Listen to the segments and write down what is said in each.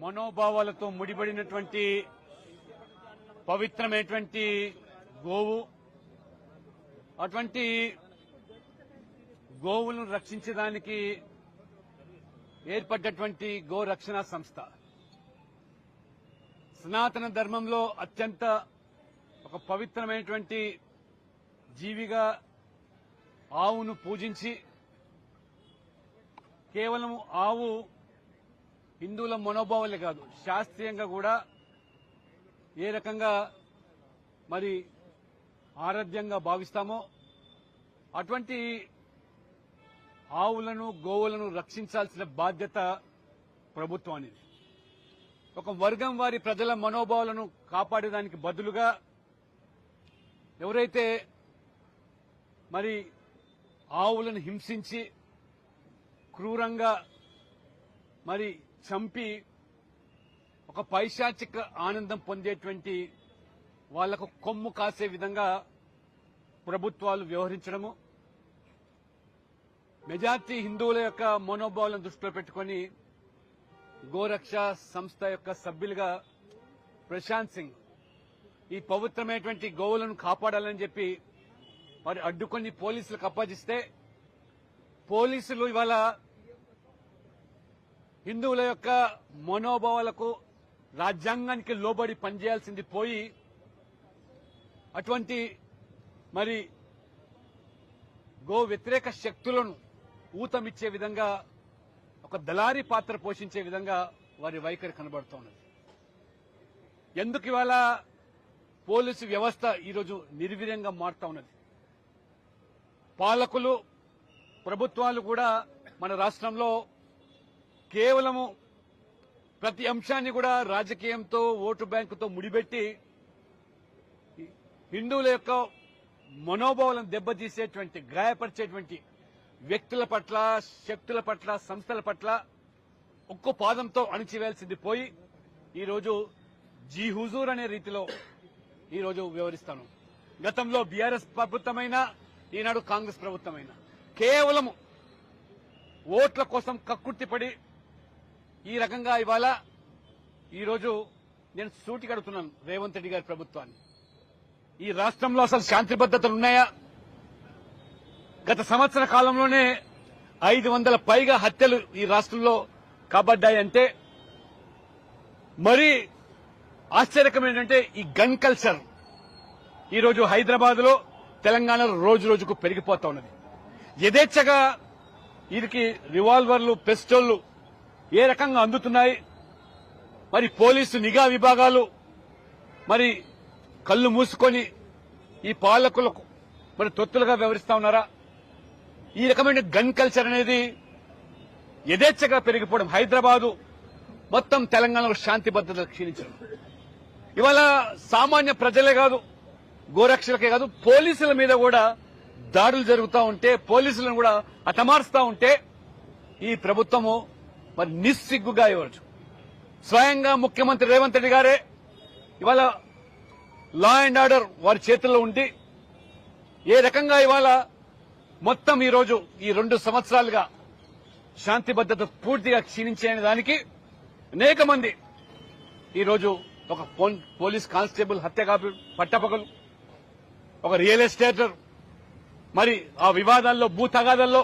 మనోభావాలతో ముడిపడినటువంటి పవిత్రమైనటువంటి గోవు. అటువంటి గోవులను రక్షించడానికి ఏర్పడ్డటువంటి గోరక్షణ సంస్థ సనాతన ధర్మంలో అత్యంత ఒక పవిత్రమైనటువంటి జీవిగా ఆవును పూజించి కేవలం ఆవు హిందువుల మనోభావాలే కాదు, శాస్త్రీయంగా కూడా ఏ రకంగా మరి ఆరాధ్యంగా భావిస్తామో అటువంటి ఆవులను గోవులను రక్షించాల్సిన బాధ్యత ప్రభుత్వానికి. ఒక వర్గం వారి ప్రజల మనోభావాలను కాపాడేదానికి బదులుగా ఎవరైతే మరి ఆవులను హింసించి క్రూరంగా మరి చంపి ఒక పైశాచిక ఆనందం పొందేటువంటి వాళ్లకు కొమ్ము కాసే విధంగా ప్రభుత్వాలు వ్యవహరించడము, మెజార్టీ హిందువుల యొక్క మనోభావాలను దృష్టిలో పెట్టుకుని గోరక్ష సంస్థ యొక్క సభ్యులుగా ప్రశాంత్ సింగ్ ఈ పవిత్రమైనటువంటి గోవులను కాపాడాలని చెప్పి మరి అడ్డుకొని పోలీసులకు అప్పగిస్తే పోలీసులు ఇవాళ హిందువుల యొక్క మనోభావాలకు రాజ్యాంగానికి లోబడి పనిచేయాల్సింది పోయి అటువంటి మరి గో వ్యతిరేక శక్తులను ఊతమిచ్చే విధంగా ఒక దళారీ పాత్ర పోషించే విధంగా వారి వైఖరి కనబడుతోన్నది. ఎందుకు ఇవాళ పోలీసు వ్యవస్థ ఈరోజు నిర్వీర్యంగా మారుతా ఉన్నది? పాలకులు ప్రభుత్వాలు కూడా మన రాష్ట్రంలో కేవలము ప్రతి అంశాన్ని కూడా రాజకీయంతో ఓటు బ్యాంకుతో ముడిపెట్టి హిందువుల యొక్క మనోభావాలను దెబ్బతీసేటువంటి గాయపరిచేటువంటి వ్యక్తుల పట్ల, శక్తుల పట్ల, సంస్థల పట్ల ఒక్కో పాదంతో అణిచివేయాల్సింది పోయి ఈరోజు జీ హుజూర్ అనే రీతిలో ఈరోజు వివరిస్తాను. గతంలో బీఆర్ఎస్ ప్రభుత్వమైనా ఈనాడు కాంగ్రెస్ ప్రభుత్వమైనా కేవలం ఓట్ల కోసం కక్కుర్తిపడి ఈ రకంగా ఇవాళ ఈరోజు నేను సూటిగా అడుగుతున్నాను రేవంత్ రెడ్డి గారి ప్రభుత్వాన్ని, ఈ రాష్ట్రంలో అసలు శాంతి భద్రతలు ఉన్నాయా? గత సంవత్సర కాలంలోనే 500 పైగా హత్యలు ఈ రాష్ట్రంలో కాబడ్డాయంటే మరి ఆశ్చర్యకరం ఏంటంటే ఈ గన్ కల్చర్ ఈరోజు హైదరాబాద్ లో, తెలంగాణలో రోజు రోజుకు పెరిగిపోతా ఉన్నది. యథేచ్ఛగా వీరికి రివాల్వర్లు, పిస్టోళ్లు ఏ రకంగా అందుతున్నాయి? మరి పోలీసు నిఘా విభాగాలు మరి కళ్ళు మూసుకొని ఈ పాలకులకు మరి తొత్తులుగా వ్యవహరిస్తా ఉన్నారా? ఈ రకమైన గన్ కల్చర్ అనేది యథేచ్ఛగా పెరిగిపోవడం, హైదరాబాదు మొత్తం తెలంగాణలో శాంతి భద్రతలు క్షీణించడం. ఇవాళ సామాన్య ప్రజలే కాదు, గోరక్షలకే కాదు, పోలీసుల మీద కూడా దాడులు జరుగుతూ ఉంటే, పోలీసులను కూడా హతమారుస్తూ ఉంటే ఈ ప్రభుత్వము మరి నిస్సిగ్గుగా ఇవ్వచ్చు. స్వయంగా ముఖ్యమంత్రి రేవంత్ రెడ్డి గారే ఇవాళ లా అండ్ ఆర్డర్ వారి చేతుల్లో ఉండి ఏ రకంగా ఇవాళ మొత్తం ఈరోజు ఈ 2 సంవత్సరాలుగా శాంతి భద్రత పూర్తిగా క్షీణించే దానికి అనేక మంది ఈరోజు ఒక పోలీస్ కానిస్టేబుల్ హత్య కాపీ పట్టపగలు, ఒక రియల్ ఎస్టేటర్ మరి ఆ వివాదాల్లో, భూ తగాదాల్లో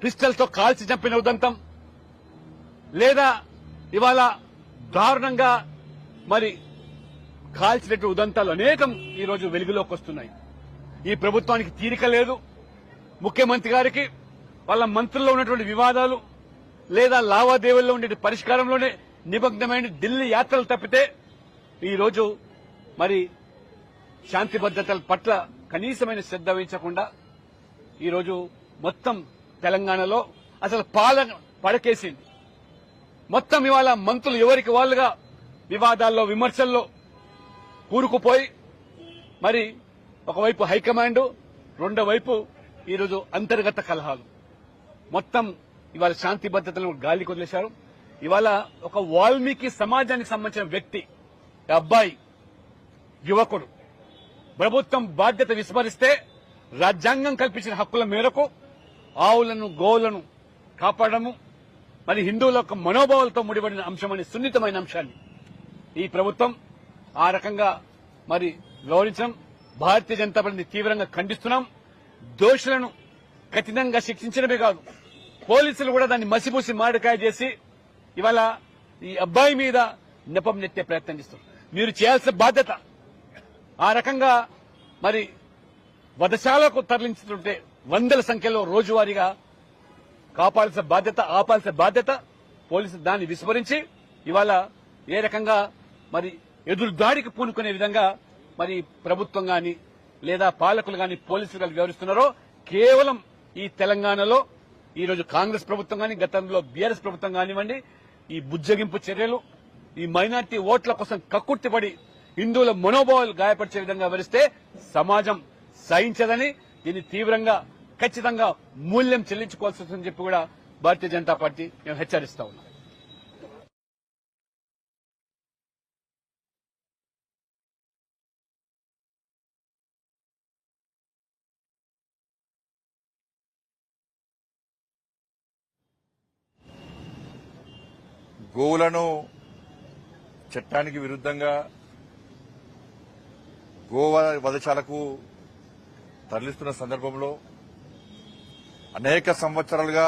పిస్టల్తో కాల్చి చంపిన ఉదంతం, లేదా ఇవాళ దారుణంగా మరి కాల్చినట్టు ఉదంతాలు అనేకం ఈరోజు వెలుగులోకి వస్తున్నాయి. ఈ ప్రభుత్వానికి తీరిక లేదు. ముఖ్యమంత్రి గారికి వాళ్ళ మంత్రుల్లో ఉన్నటువంటి వివాదాలు లేదా లావాదేవీల్లో ఉండే పరిష్కారంలోనే నిమగ్నమైన ఢిల్లీ యాత్రలు తప్పితే ఈరోజు మరి శాంతి భద్రతల పట్ల కనీసమైన శ్రద్ధ వహించకుండా ఈరోజు మొత్తం తెలంగాణలో అసలు పాలన పడకేసింది. మొత్తం ఇవాళ మంత్రులు ఎవరికి వాళ్లుగా వివాదాల్లో, విమర్శల్లో కూరుకుపోయి మరి ఒకవైపు హైకమాండ్, రెండో వైపు ఈరోజు అంతర్గత కలహాలు, మొత్తం ఇవాళ శాంతి భద్రతలను గాలికి వదిలేశారు. ఇవాళ ఒక వాల్మీకి సమాజానికి సంబంధించిన వ్యక్తి, అబ్బాయి, యువకుడు ప్రభుత్వం బాధ్యత విస్మరిస్తే రాజ్యాంగం కల్పించిన హక్కుల మేరకు ఆవులను, గోవులను కాపాడము, మరి హిందువుల యొక్క మనోభావాలతో ముడిపడిన అంశం అనే సున్నితమైన అంశాన్ని ఈ ప్రభుత్వం ఆ రకంగా మరి వ్యవహరించడం భారతీయ జనతా పార్టీని తీవ్రంగా ఖండిస్తున్నాం. దోషులను కఠినంగా శిక్షించడమే కాదు, పోలీసులు కూడా దాన్ని మసిపూసి మాడికాయ చేసి ఇవాళ ఈ అబ్బాయి మీద నెపం నెట్టే ప్రయత్నం చేస్తున్నారు. మీరు చేయాల్సిన బాధ్యత ఆ రకంగా మరి వధశాలకు తరలించుతుంటే వందల సంఖ్యలో రోజువారీగా కాపాల్సిన బాధ్యత, ఆపాల్సిన బాధ్యత పోలీసులు దాన్ని విస్మరించి ఇవాళ ఏ రకంగా మరి ఎదురు దాడికి పూనుకునే విధంగా మరి ప్రభుత్వం గాని లేదా పాలకులు గాని పోలీసులు గాని వ్యవహరిస్తున్నారో కేవలం ఈ తెలంగాణలో ఈ రోజు కాంగ్రెస్ ప్రభుత్వం గాని గతంలో బీఆర్ఎస్ ప్రభుత్వం కానివ్వండి, ఈ బుజ్జగింపు చర్యలు ఈ మైనార్టీ ఓట్ల కోసం కక్కుర్తిపడి హిందువుల మనోభావాలు గాయపరిచే విధంగా వ్యవహరిస్తే సమాజం సహించదని, దీన్ని తీవ్రంగా ఖచ్చితంగా మూల్యం చెల్లించుకోవాల్సి వస్తుందని చెప్పి కూడా భారతీయ జనతా పార్టీ మేము హెచ్చరిస్తా ఉన్నాం. గోవులను చట్టానికి విరుద్ధంగా గోవ వధశాలకు తరలిస్తున్న సందర్భంలో అనేక సంవత్సరాలుగా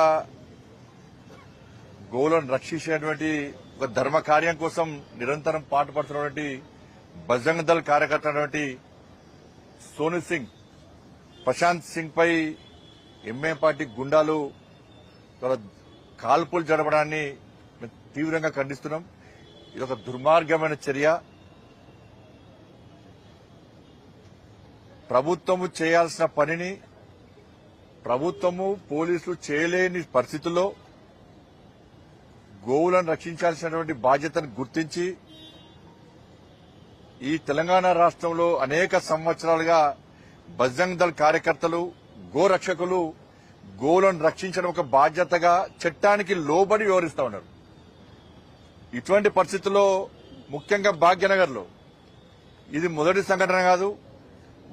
గోవులను రక్షించేటువంటి ఒక ధర్మ కార్యం కోసం నిరంతరం పాటుపడుతున్నటువంటి బజరంగ్ దళ్ కార్యకర్త అయినటువంటి సోను సింగ్, ప్రశాంత్ సింగ్ పై ఎంఐఎం పార్టీ గుండాలు కాల్పులు జరపడాన్ని తీవ్రంగా ఖండిస్తున్నాం. ఇది ఒక దుర్మార్గమైన చర్య. ప్రభుత్వము చేయాల్సిన పనిని ప్రభుత్వము పోలీసులు చేయలేని పరిస్థితుల్లో గోవులను రక్షించాల్సినటువంటి బాధ్యతను గుర్తించి ఈ తెలంగాణ రాష్ట్రంలో అనేక సంవత్సరాలుగా బజరంగ్ దళ్ కార్యకర్తలు, గోరక్షకులు గోవులను రక్షించడం ఒక బాధ్యతగా చట్టానికి లోబడి వ్యవహరిస్తా ఉన్నారు. ఇటువంటి పరిస్థితుల్లో ముఖ్యంగా భాగ్యనగర్ లో ఇది మొదటి సంఘటన కాదు.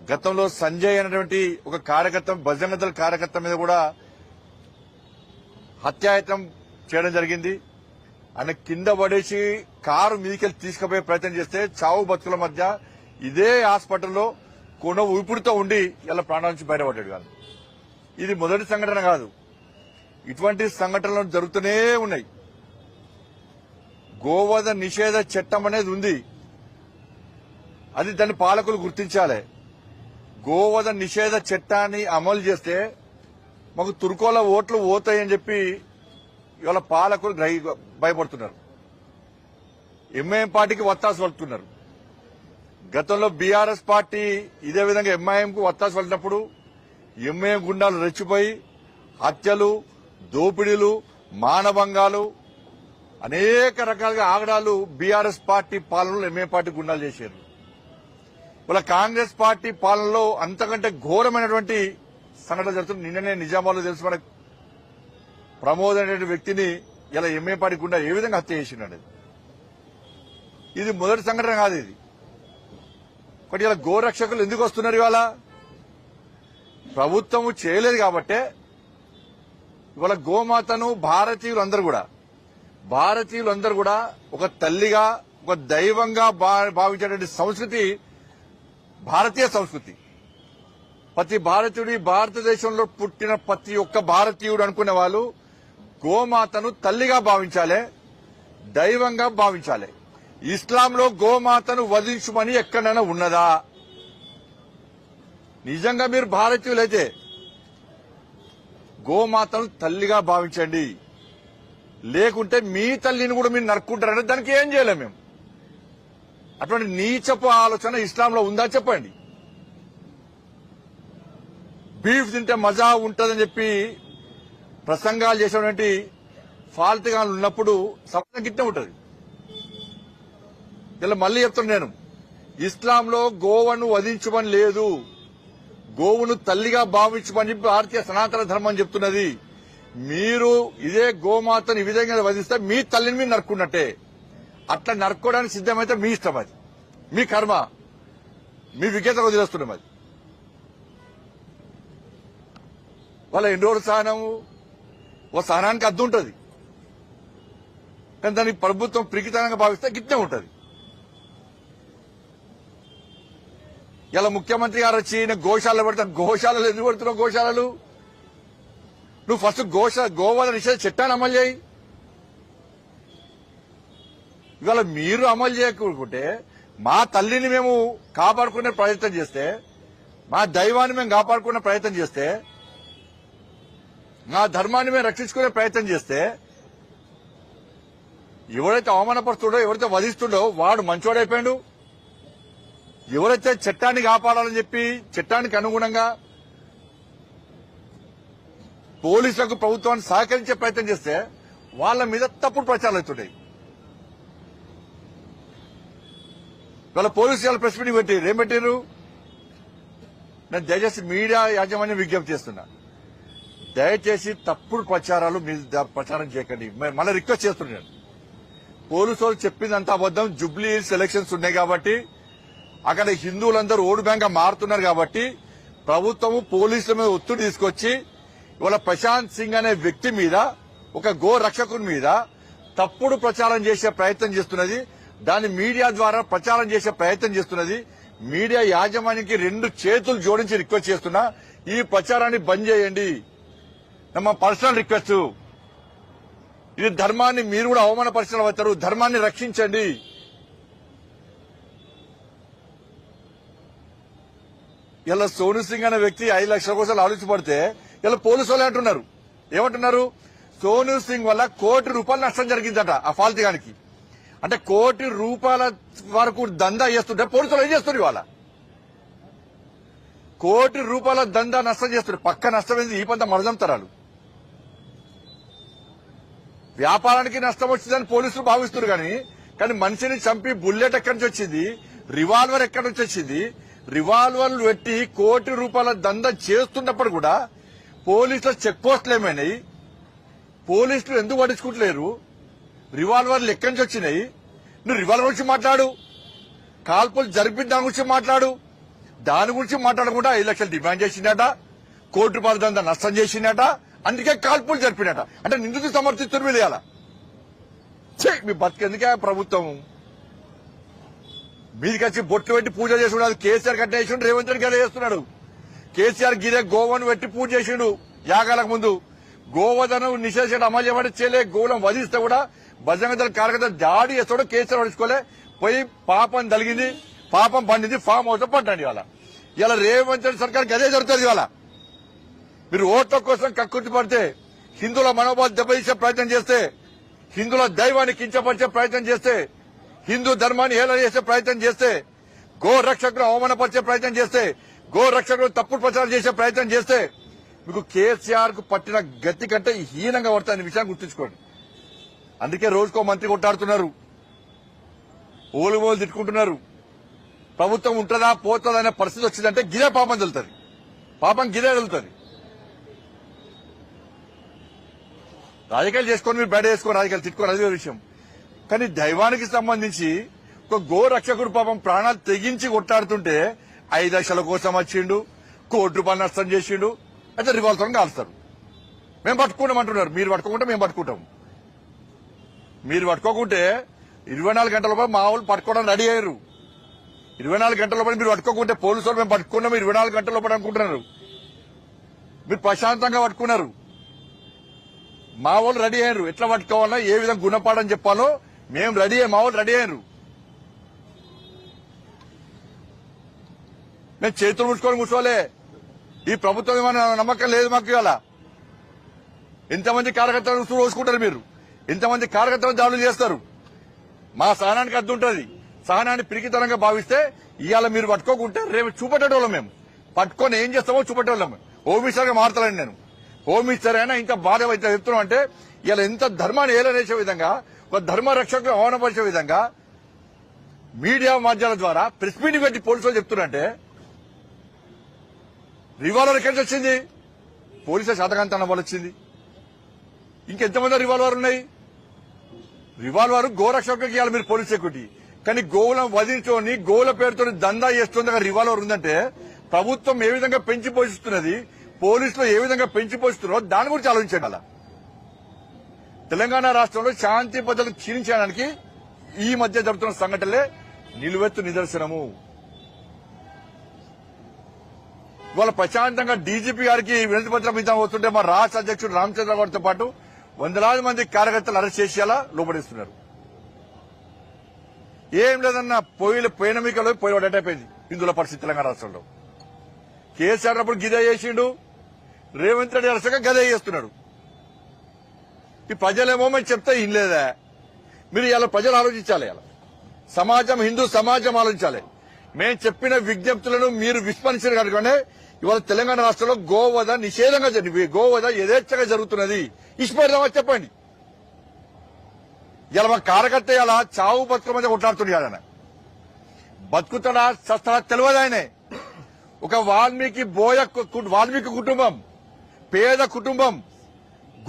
గతంలో సంజయ్ అనేటువంటి ఒక కార్యకర్త, బజరంగ్ దళ్ కార్యకర్త మీద కూడా హత్యాయత్నం చేయడం జరిగింది. ఆయన కింద పడేసి కారు మీదికెళ్లి తీసుకుపోయే ప్రయత్నం చేస్తే చావు బతుకుల మధ్య ఇదే హాస్పిటల్లో కొన ఊపిరితో ఉండి ఇలా ప్రాణాల నుంచి బయటపడ్డాడు కాదు. ఇది మొదటి సంఘటన కాదు. ఇటువంటి సంఘటనలు జరుగుతూనే ఉన్నాయి. గోవధ నిషేధ చట్టం అనేది ఉంది, అది దాన్ని పాలకులు గుర్తించాలి. గోవధ నిషేధ చట్టాన్ని అమలు చేస్తే మాకు తుర్కోల ఓట్లు పోతాయని చెప్పి ఇవాళ పాలకులు భయపడుతున్నారు. ఎంఐఎం పార్టీకి వత్తాసు పలుకుతున్నారు. గతంలో బీఆర్ఎస్ పార్టీ ఇదే విధంగా ఎంఐఎంకు వత్తాసు పలికినప్పుడు ఎంఐఎం గుండాలు రెచ్చిపోయి హత్యలు, దోపిడీలు, మానభంగాలు, అనేక రకాలుగా ఆగడాలు బీఆర్ఎస్ పార్టీ పాలనలో ఎంఐఎం పార్టీ గుండాలు చేశారు. ఇలా కాంగ్రెస్ పార్టీ పాలనలో అంతకంటే ఘోరమైనటువంటి సంఘటన జరుగుతుంది. నిన్ననే నిజామాబాద్లో తెలుసు మనకు ప్రమోద్ అనే వ్యక్తిని ఇలా ఎంఐఎం పార్టీ గుండా ఏ విధంగా హత్య చేసిండే. ఇది మొదటి సంఘటన కాదు. ఇది ఒకటి. ఇలా గోరక్షకులు ఎందుకు వస్తున్నారు? ఇవాళ ప్రభుత్వము చేయలేదు కాబట్టే ఇవాళ గోమాతను భారతీయులందరూ కూడా ఒక తల్లిగా, ఒక దైవంగా భావించేటువంటి సంస్కృతి భారతీయ సంస్కృతి. ప్రతి భారతీయుడి, భారతదేశంలో పుట్టిన ప్రతి ఒక్క భారతీయుడు అనుకునే వాళ్ళు గోమాతను తల్లిగా భావించాలి, దైవంగా భావించాలి. ఇస్లాంలో గోమాతను వధించుమని ఎక్కడైనా ఉన్నదా? నిజంగా మీరు భారతీయులైతే గోమాతను తల్లిగా భావించండి. లేకుంటే మీ తల్లిని కూడా మీరు నరుక్కుంటారంటే దానికి ఏం చేయలేం మేము. అటువంటి నీచపు ఆలోచన ఇస్లాంలో ఉందా చెప్పండి. బీఫ్ తింటే మజా ఉంటుందని చెప్పి ప్రసంగాలు చేసేటువంటి ఫాల్తుగా ఉన్నప్పుడు సమాజం గిట్టే ఉంటుంది. ఇలా మళ్ళీ చెప్తున్నా నేను, ఇస్లాంలో గోవును వధించమని లేదు, గోవును తల్లిగా భావించమని చెప్పి భారతీయ సనాతన ధర్మం చెప్తున్నది. మీరు ఇదే గోమాతను ఈ విధంగా వధిస్తే మీ తల్లిని మీరు నరుక్కున్నట్టే. అట్లా నరుక్కోవడానికి సిద్ధమైతే మీ ఇష్టం, అది మీ కర్మ, మీ విజ్ఞత వదిలేస్తున్నాం. అది వాళ్ళ ఎన్ని రోజులు సహనము, ఓ సహనానికి అద్దు ఉంటుంది. కానీ దానికి ప్రభుత్వం పిరికితనంగా భావిస్తే గిట్టే ఉంటది. ఇలా ముఖ్యమంత్రి గారు వచ్చి గోశాలలో పెడతాను. గోశాలలు ఎందుకు పెడుతున్నావు? గోశాలలు నువ్వు ఫస్ట్ గోవధ నిషేధ చట్టాన్ని అమలు చేయి. ఇవాళ మీరు అమలు చేయకుంటే మా తల్లిని మేము కాపాడుకునే ప్రయత్నం చేస్తే, మా దైవాన్ని మేము కాపాడుకునే ప్రయత్నం చేస్తే, మా ధర్మాన్ని మేము రక్షించుకునే ప్రయత్నం చేస్తే, ఎవరైతే అవమానపరుస్తుండో, ఎవరైతే వధిస్తుండో వాడు మంచోడైపోయాడు. ఎవరైతే చట్టాన్ని కాపాడాలని చెప్పి చట్టానికి అనుగుణంగా పోలీసులకు ప్రభుత్వాన్ని సహకరించే ప్రయత్నం చేస్తే వాళ్ళ మీద తప్పుడు ప్రచారాలు అవుతున్నాయి. వాళ్ళ పోలీసు ప్రెస్ మీటింగ్ పెట్టారు. ఏం పెట్టారు? నేను దయచేసి మీడియా యాజమాన్యం విజ్ఞప్తి చేస్తున్నా, దయచేసి తప్పుడు ప్రచారాలు మీరు ప్రచారం చేయకండి. మళ్ళీ రిక్వెస్ట్ చేస్తున్నాను. పోలీసు వాళ్ళు చెప్పిందంతా అబద్దం. జూబ్లీ హిల్స్ ఎలక్షన్స్ ఉన్నాయి కాబట్టి అక్కడ హిందువులందరూ ఓటు బ్యాంక్ గా మారుతున్నారు కాబట్టి ప్రభుత్వము పోలీసుల మీద ఒత్తిడి తీసుకొచ్చి ఇవాళ ప్రశాంత్ సింగ్ అనే వ్యక్తి మీద, ఒక గో రక్షకుని మీద తప్పుడు ప్రచారం చేసే ప్రయత్నం చేస్తున్నది. దాన్ని మీడియా ద్వారా ప్రచారం చేసే ప్రయత్నం చేస్తున్నది. మీడియా యాజమాన్యానికి 2 చేతులు జోడించి రిక్వెస్ట్ చేస్తున్నా, ఈ ప్రచారాన్ని బంద్ చేయండి. మా పర్సనల్ రిక్వెస్ట్. ఇది ధర్మాన్ని మీరు కూడా అవమానపరిచిన అవుతారు. ధర్మాన్ని రక్షించండి. ఇలా సోను సింగ్ అనే వ్యక్తి 5 లక్షల కోసం ఆలోచించబడితే ఇలా పోలీసు వాళ్ళు అంటున్నారు. ఏమంటున్నారు? సోను సింగ్ వల్ల ₹1 కోటి నష్టం జరిగిందట ఆ ఫాల్తిగానికి. అంటే ₹1 కోటి వరకు దందా చేస్తుంటే పోలీసులు ఏం చేస్తారు? ఇవాళ ₹1 కోటి దందా నష్టం చేస్తారు. పక్క నష్టం ఏంది? ఈ పంత మరదంతరాలు. వ్యాపారానికి నష్టం వచ్చిందని పోలీసులు భావిస్తున్నారు. కానీ మనిషిని చంపి బుల్లెట్ ఎక్కడి నుంచి వచ్చింది? రివాల్వర్ ఎక్కడి నుంచి వచ్చింది? రివాల్వర్లు పెట్టి ₹1 కోటి దందా చేస్తున్నప్పుడు కూడా పోలీసుల చెక్ పోస్టులు ఏమైనాయి? పోలీసులు ఎందుకు పట్టించుకుంటలేరు? రివాల్వర్లు ఎక్కడి నుంచి వచ్చినాయి? నువ్వు రివాల్వర్ గురించి మాట్లాడు, కాల్పులు జరిపిన దాని గురించి మాట్లాడు. దాని గురించి మాట్లాడకుండా 5 లక్షలు డిమాండ్ చేసిందట, ₹1 కోటి దందా నష్టం చేసిందట, అందుకే కాల్పులు జరిపినట. అంటే నిందితులు సమర్థిస్తున్నారు మీద ఇలా మీ బతికెందుకే ప్రభుత్వం? మీదికి వచ్చి బొట్లు పెట్టి పూజ చేసుకున్నాడు. కేసీఆర్ కట్ట చేసిండు, రేవంత్ రెడ్డి గదే చేస్తున్నాడు. కేసీఆర్ గిరే గోవను పెట్టి పూజ చేసిండు యాగాలకు ముందు. గోవధను నిషేధించడం అమలు చేయబడి చేయలే. గోవులను వధిస్తే కూడా బజరంగ దళ కార్యకర్తలు దాడి చేస్తాడు. కేసీఆర్ పడుచుకోలే. పోయి పాపం తలిగింది, పాపం పండింది, ఫామ్ హౌస్ పడ్డాడు. ఇలా రేవంత్ రెడ్డి సర్కార్ గదే జరుగుతుంది. ఇవాళ మీరు ఓట్ల కోసం కక్కుర్తి పడితే, హిందువుల మనోభావాలు దెబ్బతీసే ప్రయత్నం చేస్తే, హిందువుల దైవాన్ని కించపరిచే ప్రయత్నం చేస్తే, హిందూ ధర్మాన్ని హేళన చేసే ప్రయత్నం చేస్తే, గో రక్షకులు అవమానపరిచే ప్రయత్నం చేస్తే, గో రక్షకులు తప్పుడు ప్రచారం చేసే ప్రయత్నం చేస్తే మీకు కేసీఆర్ కు పట్టిన గతి కంటే హీనంగా పడుతుంది విషయాన్ని గుర్తుంచుకోండి. అందుకే రోజుకో మంత్రి కొట్టాడుతున్నారు, ఓలుమోలు తిట్టుకుంటున్నారు. ప్రభుత్వం ఉంటుందా పోతుందా అనే పరిస్థితి వచ్చిందంటే గిదే పాపం తెలుతుంది. పాపం గిదే వెళ్తుంది. రాజకీయాలు చేసుకొని మీరు బయట వేసుకో, రాజకీయాలు తిట్టుకోరు, అదే విషయం. కానీ దైవానికి సంబంధించి ఒక గో రక్షకుడు పాపం ప్రాణాలు తెగించి కొట్టాడుతుంటే 5 లక్షల కోసం వచ్చిండు, ₹1 కోటి నష్టం చేసిండు, అయితే రివాల్వర్తో కాల్స్తారు. మేము పట్టుకుంటామంటున్నారు. మీరు పట్టుకుంటే మేము పట్టుకుంటాం. మీరు పట్టుకోకుంటే 24 గంటల లోపల మా వాళ్ళు పట్టుకోవడానికి రెడీ అయ్యారు. 24 గంటల లోపల మీరు పట్టుకోకుంటే పోలీసు వాళ్ళు మేము పట్టుకున్నాం 24 గంటల లోపల అనుకుంటున్నారు. మీరు ప్రశాంతంగా పట్టుకున్నారు. మా వాళ్ళు రెడీ అయ్యారు. ఎట్లా పట్టుకోవాలో, ఏ విధంగా గుణపాఠం చెప్పాలో మేము రెడీ అయ్యాం. మా వాళ్ళు రెడీ అయ్యారు. మేము చేతులు ముడుచుకొని కూర్చోలే. ఈ ప్రభుత్వం ఏమైనా నమ్మకం లేదు మాకు. ఇవాళ ఎంతమంది కార్యకర్తలు రోజుకుంటారు మీరు? ఎంతమంది కార్యకర్తలు దాడులు చేస్తారు? మా సహనానికి అడ్డు ఉంటుంది. సహనాన్ని పిరికితనంగా భావిస్తే ఇవాళ మీరు పట్టుకోకుంటే రేపు చూపెట్టేటోళ్ళం. మేము పట్టుకొని ఏం చేస్తామో చూపెట్టేవాళ్ళం. హోమ్ మినిస్టర్ గా మారుతానండి నేను. హోమ్ మినిస్టర్ అయినా ఇంకా బాధ అయితే చెప్తున్నాం అంటే ఇలా ఎంత ధర్మాన్ని ఏలనేసే విధంగా, ఒక ధర్మ రక్షకులు అవమానపరిచే విధంగా మీడియా మాధ్యమాల ద్వారా ప్రెస్ మీటింగ్ పెట్టి పోలీసులు చెప్తున్నారంటే రివాల్వర్ ఎక్కడి నుంచి వచ్చింది? పోలీసుల శాతకాంతనం వల్ల వచ్చింది. ఇంకెంతమంది రివాల్వర్ ఉన్నాయి? రివాల్వర్ గోరక్షకులకి ఇవ్వాలి మీరు పోలీస్ సెక్యూరిటీ. కానీ గోవులను వధించుకొని గోవుల పేరుతో దందా చేస్తుంది రివాల్వర్ ఉందంటే ప్రభుత్వం ఏ విధంగా పెంచి పోషిస్తున్నది, పోలీసులు ఏ విధంగా పెంచి పోషిస్తున్నారో దాని గురించి ఆలోచించాలి. తెలంగాణ రాష్ట్రంలో శాంతి భద్రతలు క్షీణించడానికి ఈ మధ్య జరుగుతున్న సంఘటనలే నిలువెత్తు నిదర్శనము. ఇవాళ ప్రశాంతంగా డీజీపీ గారికి వినతి పత్రం ఇద్దాం వస్తుంటే మా రాష్ట్ర అధ్యక్షుడు రామచంద్ర గౌడ్తో పాటు వందలాది మంది కార్యకర్తలు అరెస్ట్ చేసి అలా లోపడిస్తున్నారు. ఏం లేదన్న పోయిన మీకలో పోయి అటైపోయింది హిందువుల పరిస్థితి తెలంగాణ రాష్ట్రంలో. కేసీఆర్ అప్పుడు గిదే చేసిండు, రేవంత్ రెడ్డి అరసగా గదే చేస్తున్నాడు. ఈ ప్రజలేమో మేము చెప్తే ఇన్లేదా? మీరు ఇలా ప్రజలు ఆలోచించాలి. ఇలా సమాజం, హిందూ సమాజం ఆలోచించాలి. మేము చెప్పిన విజ్ఞప్తులను మీరు విస్మరించారు కనుకనే ఇవాళ తెలంగాణ రాష్ట్రంలో గోవధ నిషేధంగా గోవధ యథేచ్ఛగా జరుగుతున్నది. ఇష్టపడదామా చెప్పండి. ఇలా మా కార్యకర్త ఇలా చావు బతుకు మధ్య కొట్లాడుతున్నాడు. ఆయన బతుకుతాడా చస్తాడా తెలియదు. ఆయనే ఒక వాల్మీకి కుటుంబం, పేద కుటుంబం,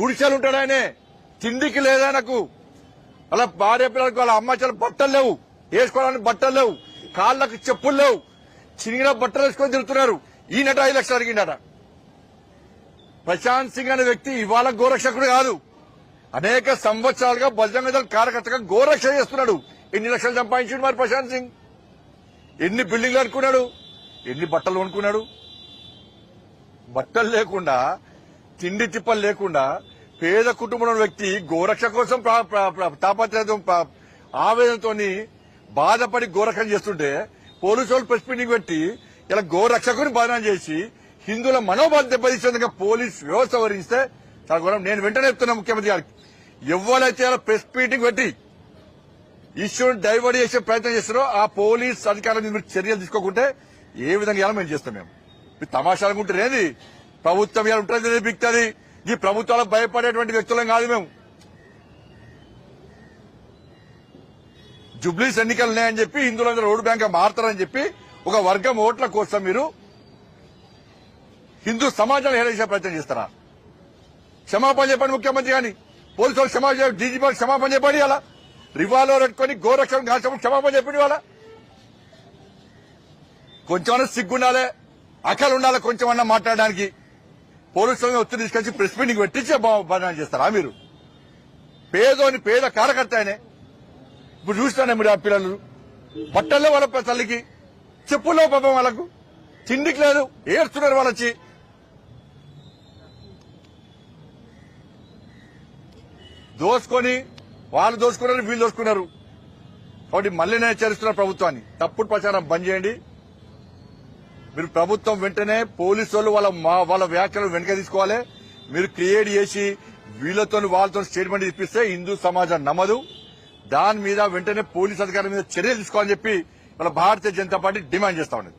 గుడిసెలు ఉంటాడు. ఆయనే తిండికి లేదా నాకు. అలా భార్య పిల్లలకు వాళ్ళ అమ్మ చాలా బట్టలు లేవు, వేసుకోవడానికి బట్టలు లేవు, కాళ్ళకు చెప్పులు లేవు, చిరిగిన బట్టలు వేసుకొని తిరుగుతున్నారు. ఈయనట 5 లక్షలు అడిగిండట. ప్రశాంత్ సింగ్ అనే వ్యక్తి ఇవాళ గోరక్షకుడు కాదు, అనేక సంవత్సరాలుగా బజరంగ దళ్ కార్యకర్తగా గోరక్ష చేస్తున్నాడు. ఎన్ని లక్షలు సంపాదించాడు మరి ప్రశాంత్ సింగ్? ఎన్ని బిల్డింగ్లు అనుకున్నాడు? ఎన్ని బట్టలు కొనుక్కున్నాడు? బట్టలు లేకుండా, తిండి తిప్పలు లేకుండా పేద కుటుంబంలో వ్యక్తి గోరక్ష కోసం తాపత్రయం, ఆవేదనతో బాధపడి గోరక్షణ చేస్తుంటే పోలీసు వాళ్ళు ప్రెస్ మీటింగ్ పెట్టి ఇలా గోరక్షకుని బాధన చేసి హిందువుల మనోభావం దెబ్బతీసేందుకు పోలీస్ వ్యవస్థ వహిస్తే చాలా ఘోరం. నేను వెంటనే చెప్తున్నా ముఖ్యమంత్రి గారికి, ఎవరైతే ఇలా ప్రెస్ మీటింగ్ పెట్టి ఇష్యూని డైవర్ట్ చేసే ప్రయత్నం చేస్తారో ఆ పోలీస్ అధికారుల మీద మీరు చర్యలు తీసుకోకుంటే ఏ విధంగా ఇలా మేము చేస్తాం. మేము తమాషాలు ఉంటే ఏది ప్రభుత్వం ఇలా ఉంటుంది బిక్తుంది. ఈ ప్రభుత్వాలకు భయపడేటువంటి వ్యక్తులం కాదు మేము. జుబ్లీస్ ఎన్నికలు ఉన్నాయని చెప్పి హిందువులందరూ ఓటు బ్యాంక్ మారుతారని చెప్పి ఒక వర్గం ఓట్ల కోసం మీరు హిందూ సమాజాన్ని హేళించే ప్రయత్నం చేస్తారా? క్షమాపణ చెప్పండి ముఖ్యమంత్రి గాని, పోలీసు వాళ్ళు క్షమాపణ, డీజీపీ క్షమాపణ చెప్పండి. అలా రివాల్వర్ పెట్టుకుని గోరక్షణ కాల్చడం క్షమాపణ చెప్పండి. వాళ్ళ కొంచెమన్నా సిగ్గుండాలి, అక్కలు ఉండాలి కొంచెమన్నా మాట్లాడడానికి. పోలీసులను ఒత్తిడి తీసుకొచ్చి ప్రెస్ మీటింగ్ పెట్టించే బదనాలు చేస్తారా మీరు? పేద కార్యకర్త ఆయనే. ఇప్పుడు చూస్తానే మీరు ఆ పిల్లలు బట్టల్లో వాళ్ళ తల్లికి, చెప్పుల్లో పాపం వాళ్ళకు, తిండికి లేదు, ఏడుస్తున్నారు వాళ్ళొచ్చి. వాళ్ళు దోసుకున్నారు, వీళ్ళు దోసుకున్నారు. కాబట్టి మళ్ళీ నేను హెచ్చరిస్తున్న ప్రభుత్వాన్ని, తప్పుడు ప్రచారం బంద్ చేయండి. మీరు ప్రభుత్వం వెంటనే పోలీసు వాళ్ళు వాళ్ళ వ్యాఖ్యలు వెనక తీసుకోవాలి. మీరు క్రియేట్ చేసి వాళ్ళతో స్టేట్మెంట్ ఇప్పిస్తే హిందూ సమాజం నమ్మదు. దాని మీద వెంటనే పోలీసు అధికారుల మీద చర్యలు తీసుకోవాలని చెప్పి వాళ్ళ భారతీయ జనతా పార్టీ డిమాండ్ చేస్తా ఉన్నది.